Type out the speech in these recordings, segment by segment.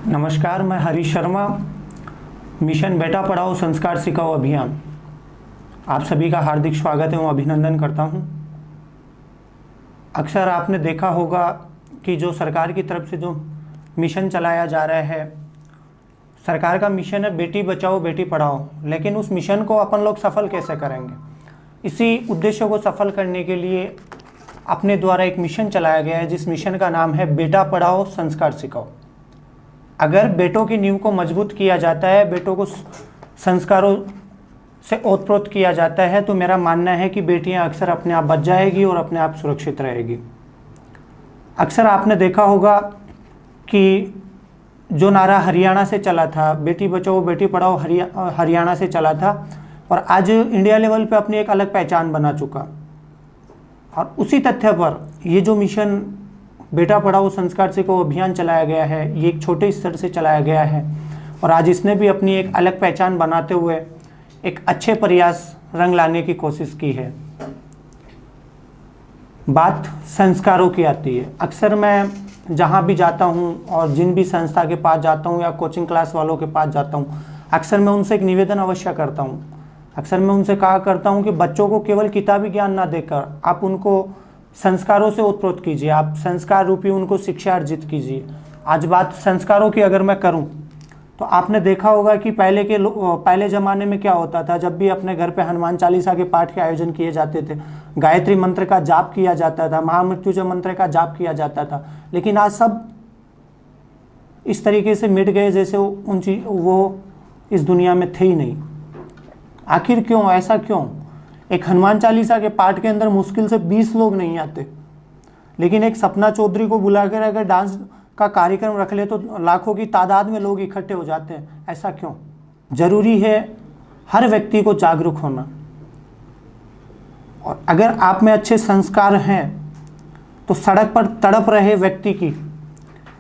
नमस्कार, मैं हरीश शर्मा, मिशन बेटा पढ़ाओ संस्कार सिखाओ अभियान। आप सभी का हार्दिक स्वागत एवं अभिनंदन करता हूं। अक्सर आपने देखा होगा कि जो सरकार की तरफ से जो मिशन चलाया जा रहा है, सरकार का मिशन है बेटी बचाओ बेटी पढ़ाओ, लेकिन उस मिशन को अपन लोग सफल कैसे करेंगे? इसी उद्देश्य को सफल करने के लिए अपने द्वारा एक मिशन चलाया गया है, जिस मिशन का नाम है बेटा पढ़ाओ संस्कार सिखाओ। अगर बेटों की नींव को मजबूत किया जाता है, बेटों को संस्कारों से ओतप्रोत किया जाता है, तो मेरा मानना है कि बेटियां अक्सर अपने आप बच जाएगी और अपने आप सुरक्षित रहेगी। अक्सर आपने देखा होगा कि जो नारा हरियाणा से चला था, बेटी बचाओ बेटी पढ़ाओ हरियाणा से चला था, और आज इंडिया लेवल पे अपनी एक अलग पहचान बना चुका। और उसी तथ्य पर ये जो मिशन बेटा पढ़ाओ संस्कार सिखाओ अभियान चलाया गया है, ये एक छोटे स्तर से चलाया गया है, और आज इसने भी अपनी एक अलग पहचान बनाते हुए एक अच्छे प्रयास रंग लाने की कोशिश की है। बात संस्कारों की आती है। अक्सर मैं जहाँ भी जाता हूँ और जिन भी संस्था के पास जाता हूँ या कोचिंग क्लास वालों के पास जाता हूँ, अक्सर मैं उनसे एक निवेदन अवश्य करता हूँ। अक्सर मैं उनसे कहा करता हूँ कि बच्चों को केवल किताबी ज्ञान ना देकर आप उनको संस्कारों से ओतप्रोत कीजिए, आप संस्कार रूपी उनको शिक्षा अर्जित कीजिए। आज बात संस्कारों की अगर मैं करूं, तो आपने देखा होगा कि पहले ज़माने में क्या होता था। जब भी अपने घर पे हनुमान चालीसा के पाठ के आयोजन किए जाते थे, गायत्री मंत्र का जाप किया जाता था, महामृत्युंजय मंत्र का जाप किया जाता था, लेकिन आज सब इस तरीके से मिट गए जैसे वो इस दुनिया में थे ही नहीं। आखिर क्यों? ऐसा क्यों? एक हनुमान चालीसा के पाठ के अंदर मुश्किल से 20 लोग नहीं आते, लेकिन एक सपना चौधरी को बुलाकर अगर डांस का कार्यक्रम रख ले तो लाखों की तादाद में लोग इकट्ठे हो जाते हैं। ऐसा क्यों? जरूरी है हर व्यक्ति को जागरूक होना। और अगर आप में अच्छे संस्कार हैं तो सड़क पर तड़प रहे व्यक्ति की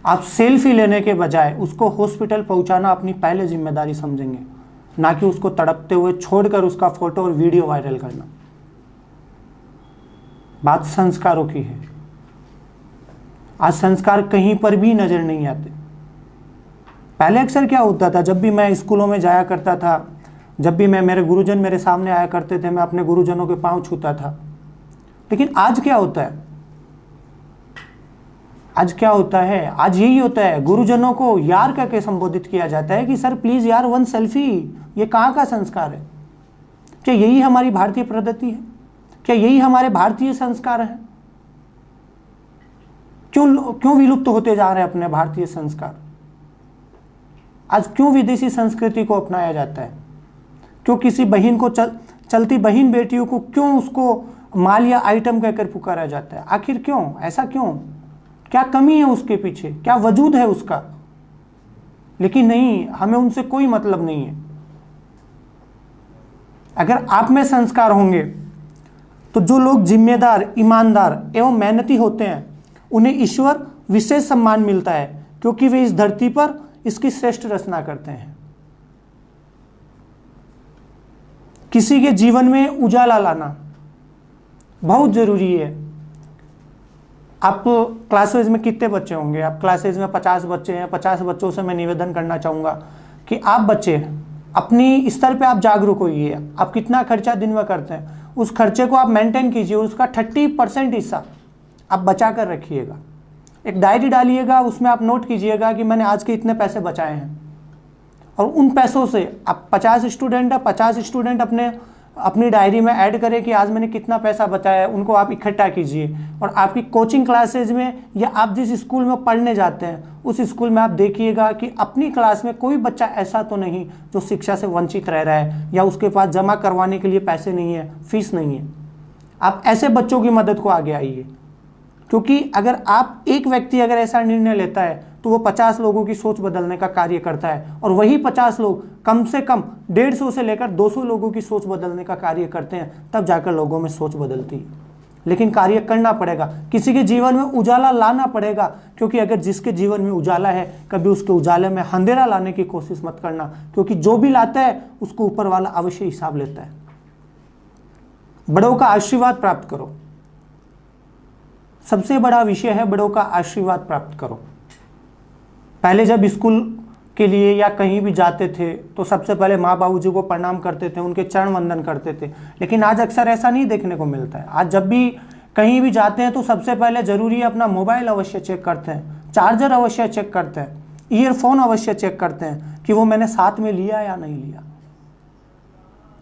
आप सेल्फी लेने के बजाय उसको हॉस्पिटल पहुंचाना अपनी पहले जिम्मेदारी समझेंगे, ना कि उसको तड़पते हुए छोड़कर उसका फोटो और वीडियो वायरल करना। बात संस्कारों की है। आज संस्कार कहीं पर भी नजर नहीं आते। पहले अक्सर क्या होता था, जब भी मैं स्कूलों में जाया करता था, जब भी मेरे गुरुजन मेरे सामने आया करते थे, मैं अपने गुरुजनों के पांव छूता था। लेकिन आज क्या होता है? आज क्या होता है? आज यही होता है, गुरुजनों को यार करके संबोधित किया जाता है कि सर प्लीज यार वन सेल्फी। ये कहाँ का संस्कार है? क्या यही हमारी भारतीय पद्धति है? क्या यही हमारे भारतीय संस्कार हैं? क्यों विलुप्त होते जा रहे हैं अपने भारतीय संस्कार? आज क्यों विदेशी संस्कृति को अपनाया जाता है? क्यों किसी बहन को चलती बहन बेटियों को क्यों उसको माल या आइटम कहकर पुकारा जाता है? आखिर क्यों? ऐसा क्यों? क्या कमी है उसके पीछे? क्या वजूद है उसका? लेकिन नहीं, हमें उनसे कोई मतलब नहीं है। अगर आप में संस्कार होंगे तो जो लोग जिम्मेदार, ईमानदार एवं मेहनती होते हैं उन्हें ईश्वर विशेष सम्मान मिलता है, क्योंकि वे इस धरती पर इसकी श्रेष्ठ रचना करते हैं। किसी के जीवन में उजाला लाना बहुत जरूरी है। आप क्लासेज में कितने बच्चे होंगे? आप क्लासेज में 50 बच्चे हैं। 50 बच्चों से मैं निवेदन करना चाहूँगा कि आप बच्चे अपनी स्तर पे आप जागरूक होइए। आप कितना खर्चा दिन में करते हैं, उस खर्चे को आप मेंटेन कीजिए, उसका 30% हिस्सा आप बचा कर रखिएगा। एक डायरी डालिएगा, उसमें आप नोट कीजिएगा कि मैंने आज के इतने पैसे बचाए हैं, और उन पैसों से आप 50 स्टूडेंट है, 50 स्टूडेंट अपनी डायरी में ऐड करें कि आज मैंने कितना पैसा बचाया है। उनको आप इकट्ठा कीजिए, और आपकी कोचिंग क्लासेज में या आप जिस स्कूल में पढ़ने जाते हैं उस स्कूल में आप देखिएगा कि अपनी क्लास में कोई बच्चा ऐसा तो नहीं जो शिक्षा से वंचित रह रहा है या उसके पास जमा करवाने के लिए पैसे नहीं है, फीस नहीं है। आप ऐसे बच्चों की मदद को आगे आइए, क्योंकि अगर आप एक व्यक्ति अगर ऐसा निर्णय लेता है तो वो 50 लोगों की सोच बदलने का कार्य करता है, और वही 50 लोग कम से कम 150 से लेकर 200 लोगों की सोच बदलने का कार्य करते हैं, तब जाकर लोगों में सोच बदलती है। लेकिन कार्य करना पड़ेगा, किसी के जीवन में उजाला लाना पड़ेगा, क्योंकि अगर जिसके जीवन में उजाला है, कभी उसके उजाले में अंधेरा लाने की कोशिश मत करना, क्योंकि जो भी लाता है उसको ऊपर वाला अवश्य हिसाब लेता है। बड़ों का आशीर्वाद प्राप्त करो। सबसे बड़ा विषय है बड़ों का आशीर्वाद प्राप्त करो। पहले जब स्कूल के लिए या कहीं भी जाते थे तो सबसे पहले माँ बाबू जी को प्रणाम करते थे, उनके चरण वंदन करते थे। लेकिन आज अक्सर ऐसा नहीं देखने को मिलता है। आज जब भी कहीं भी जाते हैं तो सबसे पहले ज़रूरी है अपना मोबाइल अवश्य चेक करते हैं, चार्जर अवश्य चेक करते हैं, ईयरफोन अवश्य चेक करते हैं कि वो मैंने साथ में लिया या नहीं लिया।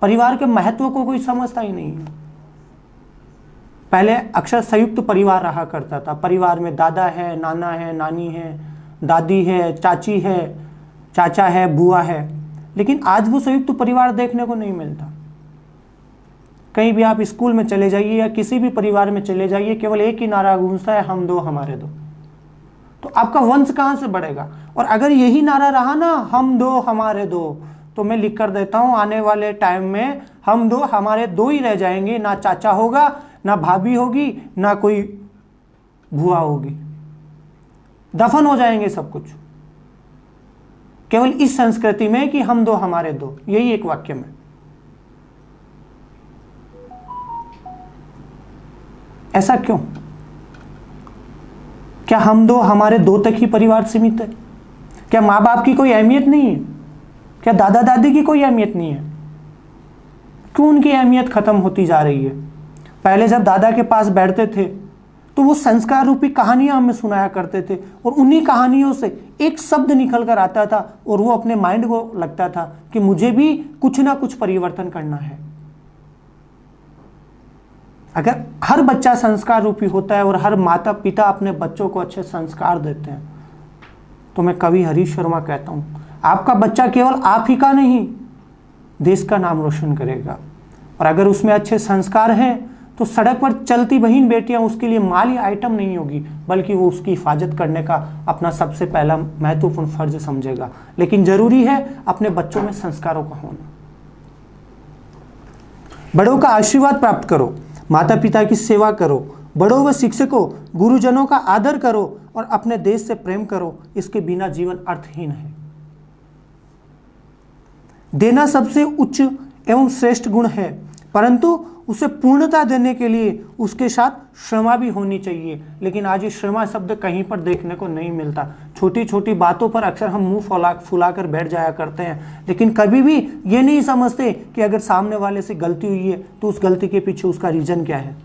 परिवार के महत्व को कोई समझता ही नहीं है। पहले अक्सर संयुक्त परिवार रहा करता था। परिवार में दादा है, नाना है, नानी है, दादी है, चाची है, चाचा है, बुआ है। लेकिन आज वो संयुक्त परिवार देखने को नहीं मिलता। कहीं भी आप स्कूल में चले जाइए या किसी भी परिवार में चले जाइए, केवल एक ही नारा गूंजता है, हम दो हमारे दो। तो आपका वंश कहाँ से बढ़ेगा? और अगर यही नारा रहा ना, हम दो हमारे दो, तो मैं लिख कर देता हूं आने वाले टाइम में हम दो हमारे दो ही रह जाएंगे। ना चाचा होगा, ना भाभी होगी, ना कोई बुआ होगी, दफन हो जाएंगे सब कुछ। केवल इस संस्कृति में कि हम दो हमारे दो, यही एक वाक्य में। ऐसा क्यों? क्या हम दो हमारे दो तक ही परिवार सीमित है? क्या माँ बाप की कोई अहमियत नहीं है? क्या दादा दादी की कोई अहमियत नहीं है? क्यों उनकी अहमियत खत्म होती जा रही है? पहले जब दादा के पास बैठते थे तो वो संस्कार रूपी कहानियां हमें सुनाया करते थे, और उन्हीं कहानियों से एक शब्द निकल कर आता था और वो अपने माइंड को लगता था कि मुझे भी कुछ ना कुछ परिवर्तन करना है। अगर हर बच्चा संस्कार रूपी होता है और हर माता पिता अपने बच्चों को अच्छे संस्कार देते हैं, तो मैं कवि हरीश शर्मा कहता हूं, आपका बच्चा केवल आप ही का नहीं, देश का नाम रोशन करेगा। और अगर उसमें अच्छे संस्कार हैं तो सड़क पर चलती बहन बेटियां उसके लिए माल या आइटम नहीं होगी, बल्कि वो उसकी हिफाजत करने का अपना सबसे पहला महत्वपूर्ण फर्ज समझेगा। लेकिन जरूरी है अपने बच्चों में संस्कारों का होना। बड़ों का आशीर्वाद प्राप्त करो, माता पिता की सेवा करो, बड़ों व शिक्षकों गुरुजनों का आदर करो और अपने देश से प्रेम करो। इसके बिना जीवन अर्थहीन है। देना सबसे उच्च एवं श्रेष्ठ गुण है, परंतु उसे पूर्णता देने के लिए उसके साथ श्रमा भी होनी चाहिए। लेकिन आज ये श्रमा शब्द कहीं पर देखने को नहीं मिलता। छोटी छोटी बातों पर अक्सर हम मुंह फुलाकर बैठ जाया करते हैं, लेकिन कभी भी ये नहीं समझते कि अगर सामने वाले से गलती हुई है तो उस गलती के पीछे उसका रीजन क्या है।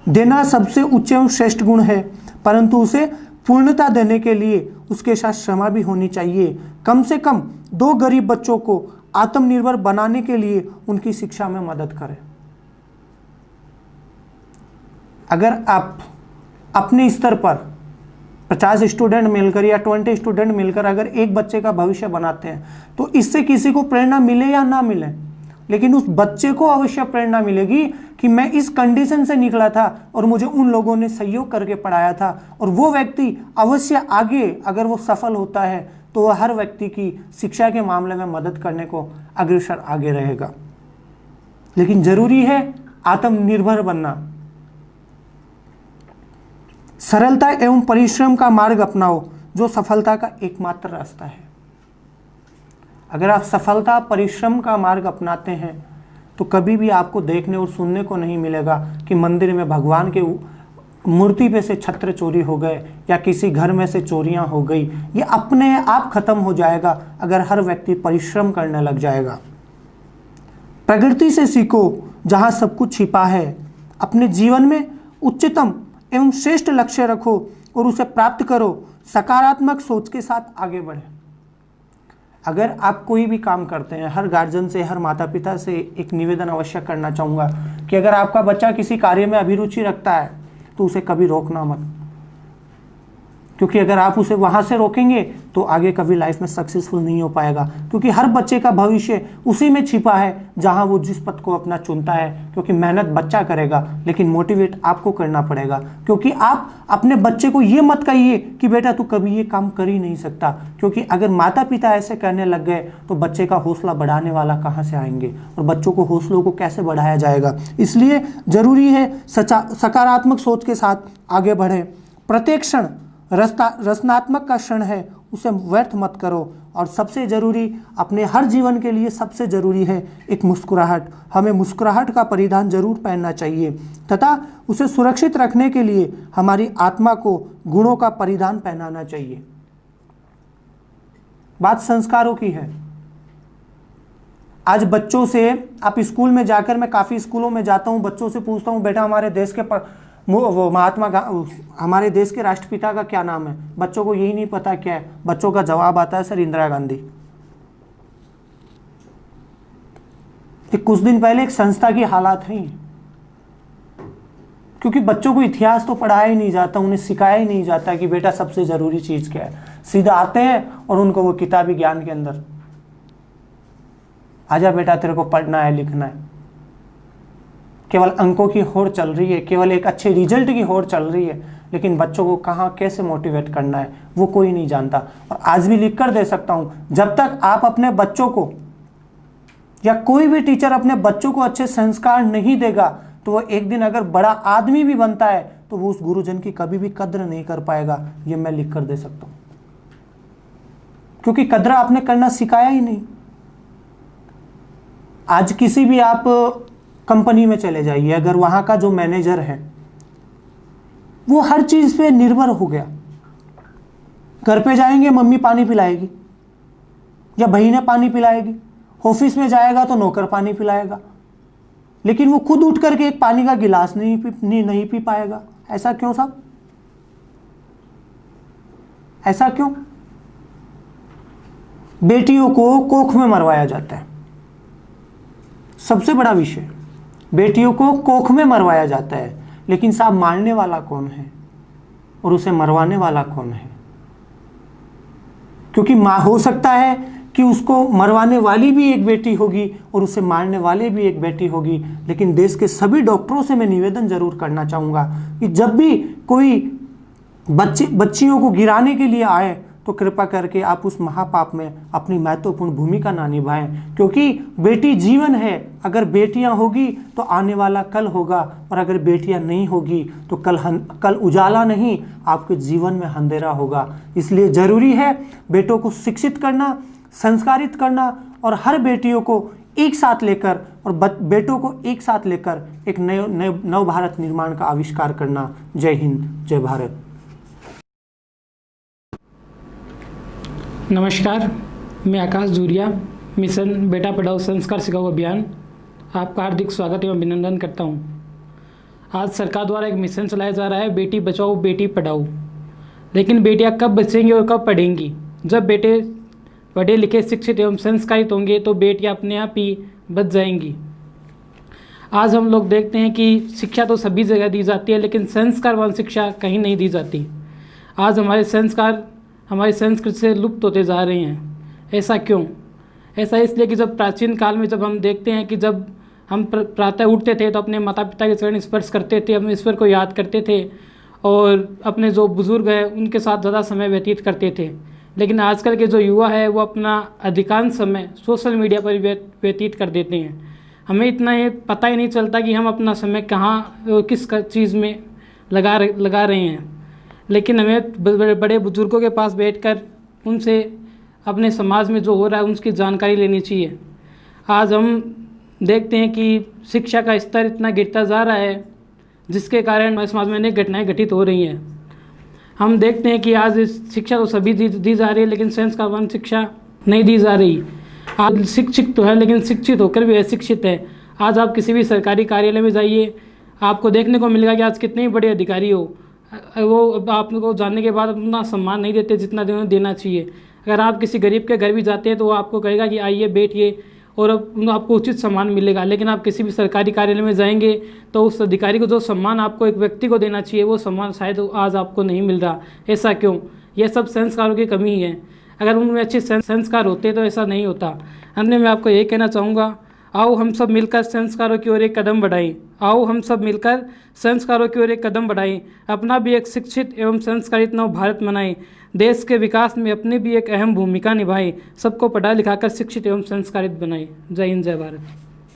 देना सबसे उच्च एवं श्रेष्ठ गुण है, परंतु उसे पूर्णता देने के लिए उसके साथ क्षमा भी होनी चाहिए। कम से कम 2 गरीब बच्चों को आत्मनिर्भर बनाने के लिए उनकी शिक्षा में मदद करें। अगर आप अपने स्तर पर 50 स्टूडेंट मिलकर या 20 स्टूडेंट मिलकर अगर एक बच्चे का भविष्य बनाते हैं, तो इससे किसी को प्रेरणा मिले या ना मिले, लेकिन उस बच्चे को अवश्य प्रेरणा मिलेगी कि मैं इस कंडीशन से निकला था और मुझे उन लोगों ने सहयोग करके पढ़ाया था। और वो व्यक्ति अवश्य आगे, अगर वो सफल होता है तो वह हर व्यक्ति की शिक्षा के मामले में मदद करने को अग्रसर आगे रहेगा। लेकिन जरूरी है आत्मनिर्भर बनना। सरलता एवं परिश्रम का मार्ग अपनाओ, जो सफलता का एकमात्र रास्ता है। अगर आप सफलता परिश्रम का मार्ग अपनाते हैं तो कभी भी आपको देखने और सुनने को नहीं मिलेगा कि मंदिर में भगवान के मूर्ति पे से छत्र चोरी हो गए या किसी घर में से चोरियां हो गई। ये अपने आप खत्म हो जाएगा अगर हर व्यक्ति परिश्रम करने लग जाएगा। प्रकृति से सीखो, जहां सब कुछ छिपा है। अपने जीवन में उच्चतम एवं श्रेष्ठ लक्ष्य रखो और उसे प्राप्त करो। सकारात्मक सोच के साथ आगे बढ़े। अगर आप कोई भी काम करते हैं, हर गार्जियन से, हर माता पिता से एक निवेदन अवश्य करना चाहूँगा कि अगर आपका बच्चा किसी कार्य में अभिरुचि रखता है तो उसे कभी रोकना मत, क्योंकि अगर आप उसे वहाँ से रोकेंगे तो आगे कभी लाइफ में सक्सेसफुल नहीं हो पाएगा। क्योंकि हर बच्चे का भविष्य उसी में छिपा है जहाँ वो जिस पथ को अपना चुनता है। क्योंकि मेहनत बच्चा करेगा, लेकिन मोटिवेट आपको करना पड़ेगा। क्योंकि आप अपने बच्चे को ये मत कहिए कि बेटा तू कभी ये काम कर ही नहीं सकता, क्योंकि अगर माता पिता ऐसे करने लग गए तो बच्चे का हौसला बढ़ाने वाला कहाँ से आएंगे और बच्चों को हौसलों को कैसे बढ़ाया जाएगा। इसलिए जरूरी है सकारात्मक सोच के साथ आगे बढ़ें। प्रत्येक क्षण रचनात्मक का क्षण है, उसे व्यर्थ मत करो। और सबसे ज़रूरी, अपने हर जीवन के लिए सबसे ज़रूरी है एक मुस्कुराहट। हमें मुस्कुराहट का परिधान जरूर पहनना चाहिए तथा उसे सुरक्षित रखने के लिए हमारी आत्मा को गुणों का परिधान पहनाना चाहिए। बात संस्कारों की है। आज बच्चों से, आप स्कूल में जाकर, मैं काफ़ी स्कूलों में जाता हूँ, बच्चों से पूछता हूँ, बेटा हमारे देश के हमारे देश के राष्ट्रपिता का क्या नाम है? बच्चों को यही नहीं पता क्या है। बच्चों का जवाब आता है, सर इंदिरा गांधी। कुछ दिन पहले एक संस्था की हालात है, क्योंकि बच्चों को इतिहास तो पढ़ाया ही नहीं जाता, उन्हें सिखाया ही नहीं जाता कि बेटा सबसे ज़रूरी चीज़ क्या है। सीधा आते हैं और उनको वो किताबी ज्ञान के अंदर, आजा बेटा तेरे को पढ़ना है लिखना है। केवल अंकों की होड़ चल रही है, केवल एक अच्छे रिजल्ट की होड़ चल रही है, लेकिन बच्चों को कहाँ कैसे मोटिवेट करना है वो कोई नहीं जानता। और आज भी लिख कर दे सकता हूँ, जब तक आप अपने बच्चों को, या कोई भी टीचर अपने बच्चों को अच्छे संस्कार नहीं देगा, तो वो एक दिन अगर बड़ा आदमी भी बनता है तो वो उस गुरुजन की कभी भी कद्र नहीं कर पाएगा। ये मैं लिख कर दे सकता हूँ, क्योंकि कद्र आपने करना सिखाया ही नहीं। आज किसी भी आप कंपनी में चले जाइए, अगर वहां का जो मैनेजर है वो हर चीज पे निर्भर हो गया, घर पे जाएंगे मम्मी पानी पिलाएगी या बहनें पानी पिलाएगी, ऑफिस में जाएगा तो नौकर पानी पिलाएगा, लेकिन वो खुद उठ करके एक पानी का गिलास नहीं पी पाएगा। ऐसा क्यों साहब? ऐसा क्यों? बेटियों को कोख में मरवाया जाता है, सबसे बड़ा विषय, बेटियों को कोख में मरवाया जाता है, लेकिन साहब मारने वाला कौन है और उसे मरवाने वाला कौन है? क्योंकि मां, हो सकता है कि उसको मरवाने वाली भी एक बेटी होगी और उसे मारने वाले भी एक बेटी होगी। लेकिन देश के सभी डॉक्टरों से मैं निवेदन जरूर करना चाहूँगा कि जब भी कोई बच्चियों को गिराने के लिए आए तो कृपा करके आप उस महापाप में अपनी महत्वपूर्ण भूमिका ना निभाएं, क्योंकि बेटी जीवन है। अगर बेटियां होगी तो आने वाला कल होगा, और अगर बेटियां नहीं होगी तो कल उजाला नहीं, आपके जीवन में अंधेरा होगा। इसलिए ज़रूरी है बेटों को शिक्षित करना, संस्कारित करना, और हर बेटियों को एक साथ लेकर और बेटों को एक साथ लेकर एक नव भारत निर्माण का आविष्कार करना। जय हिंद, जय भारत। नमस्कार, मैं आकाश जूरिया, मिशन बेटा पढ़ाओ संस्कार सिखाओ अभियान, आपका हार्दिक स्वागत एवं अभिनंदन करता हूं। आज सरकार द्वारा एक मिशन चलाया जा रहा है, बेटी बचाओ बेटी पढ़ाओ। लेकिन बेटियां कब बचेंगी और कब पढ़ेंगी? जब बेटे पढ़े लिखे शिक्षित एवं संस्कारित होंगे तो बेटियां अपने आप ही बच जाएंगी। आज हम लोग देखते हैं कि शिक्षा तो सभी जगह दी जाती है, लेकिन संस्कारवान शिक्षा कहीं नहीं दी जाती। आज हमारे संस्कार हमारी संस्कृति से लुप्त होते जा रहे हैं। ऐसा क्यों? ऐसा इसलिए कि जब प्राचीन काल में जब हम देखते हैं कि जब हम प्रातः उठते थे तो अपने माता पिता के चरण स्पर्श करते थे, हम ईश्वर को याद करते थे और अपने जो बुज़ुर्ग हैं उनके साथ ज़्यादा समय व्यतीत करते थे। लेकिन आजकल के जो युवा है वो अपना अधिकांश समय सोशल मीडिया पर व्यतीत कर देते हैं। हमें इतना ये पता ही नहीं चलता कि हम अपना समय कहाँ किस चीज़ में लगा रहे हैं। लेकिन हमें बड़े बुजुर्गों के पास बैठकर उनसे अपने समाज में जो हो रहा है उसकी जानकारी लेनी चाहिए। आज हम देखते हैं कि शिक्षा का स्तर इतना गिरता जा रहा है, जिसके कारण हमारे समाज में अनेक घटनाएं घटित हो रही हैं। हम देखते हैं कि आज शिक्षा तो सभी दी जा रही है, लेकिन संस्कारवान शिक्षा नहीं दी जा रही। आज शिक्षित तो है, लेकिन शिक्षित होकर भी अशिक्षित है। आज आप किसी भी सरकारी कार्यालय में जाइए, आपको देखने को मिलेगा कि आज कितने ही बड़े अधिकारी हो, वो आपको जानने के बाद उतना सम्मान नहीं देते जितना देना चाहिए। अगर आप किसी गरीब के घर भी जाते हैं तो वो आपको कहेगा कि आइए बैठिए, और आपको उचित सम्मान मिलेगा। लेकिन आप किसी भी सरकारी कार्यालय में जाएंगे तो उस अधिकारी को जो सम्मान आपको एक व्यक्ति को देना चाहिए वो सम्मान शायद आज आपको नहीं मिल रहा। ऐसा क्यों? यह सब संस्कारों की कमी है। अगर उनमें अच्छे संस्कार होते तो ऐसा नहीं होता। अंत में मैं आपको यही कहना चाहूँगा, आओ हम सब मिलकर संस्कारों की ओर एक कदम बढ़ाएं। आओ हम सब मिलकर संस्कारों की ओर एक कदम बढ़ाएं। अपना भी एक शिक्षित एवं संस्कारित नव भारत बनाएं। देश के विकास में अपनी भी एक अहम भूमिका निभाएं। सबको पढ़ा लिखाकर शिक्षित एवं संस्कारित बनाएं। जय हिंद, जय भारत।